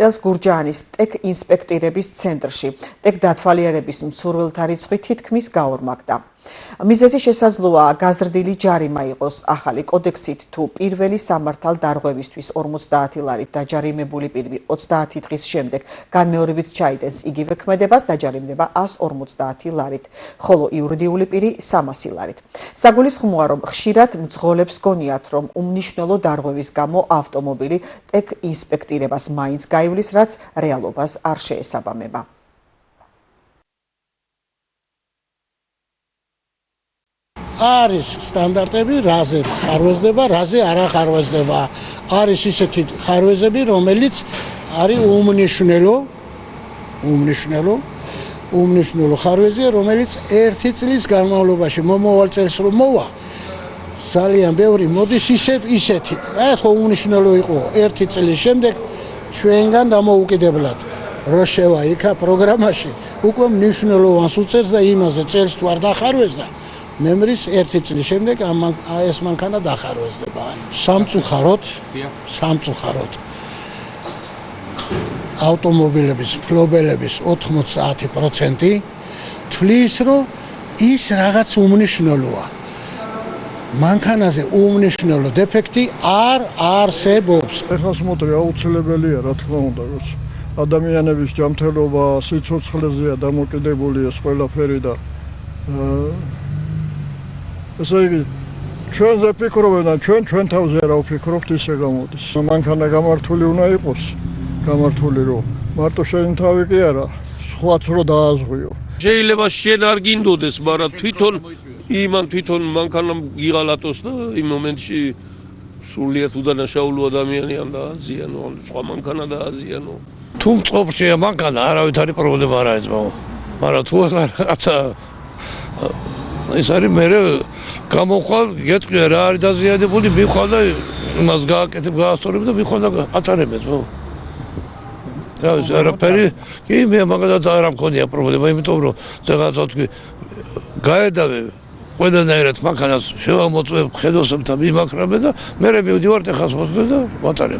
წელს გურჯაანის ტექ ინსპექტირების ცენტრში ტექ დათვალიერების მცურველთა რიცხვი თითქმის გაორმაგდა. მიზეზი შესაძლოა გაზრდილი ჯარიმა იყოს. ახალი კოდექსით თუ პირველი სამართალ დარღვევისთვის 50 ლარით დაჯარიმებული პირი 30 დღის შემდეგ განმეორებით ჩაიდენს იგივე ქმედებას, დაჯარიმდება 150 ლარით, ხოლო იურიდიული პირი 300 ლარით. საგულისხმოა, რომ ხშირად მძღოლებს გონიათ, რომ უმნიშვნელო დარღვევის გამო ავტომობილი ტექ ინსპექტირებას მაინც გაივლის, რაც რეალობას არ შეესაბამება. არის სტანდარტები, რაზე ხარვეზდება, რაზე არ ახარვეზდება. არის ისეთი ხარვეზები, რომელიც არის უმნიშვნელო ხარვეზია, რომელიც 1 წლის განმავლობაში მომავალ წელს რომ მოვა, ძალიან ბევრი მოდის ისეთი. ხო უმნიშვნელო იყო 1 წლის შემდეგ ჩვენგან დამოუკიდებლად. რო შევა იქა პროგრამაში, უკვე მნიშვნელოვანს უწევს და იმაზე წელს თუ არ დახარვეზდა, მემრის 1 წლის შემდეგ ეს მანქანა დახარვეზდება. სამწუხაროდ ავტომობილების ფლობელების 90% თვლის, რომ ის რაღაც უმნიშვნელოა. მანქანაზე უმნიშვნელო დეფექტი არ არსებობს. ეხლა სმოტრი აუცილებელია, რა თქმა უნდა, ადამიანების ჯანმრთელობა სიცოცხლეზეა დამოკიდებული ეს ყველაფერი და ესე იგი ჩვენზე ფიქრობენ და ჩვენ თავზე რა ვფიქრობთ, ისე გამოდის. მანქანა გამართული უნდა იყოს, გამართული რომ მარტო შენი თავი კი არა, სხვაც რო დააზღვიო. შეიძლება შენ არ გინდოდეს, მაგრამ თვითონ მანქანამ გიღალატოს და იმ მომენტში სრულიად უდანაშაულო ადამიანიან დააზიანო, სხვა მანქანა დააზიანო. თუ მწყობრია მანქანა, არავითარი პრობლემა არ ეწმაო. მაგრამ თუ რაღაცა ის არის მე გამოხვალ, გეტყვია რა არის დაზიანებული, მიხვალ და იმას გააკეთებ, გაასწორებ და მიხვალ და ატარებეთ, ხო? რა ვიცი, არაფერი, კი მე მაგალითად არ მქონია პრობლემა, იმიტომ რომ რაღაცა თქვი გაედავე ყველანაირად მანქანას შევამოწმებ, ხედოსებთან მიმაქრამე და მე მივდივარ ტეხას მოწმე და ვატარებ.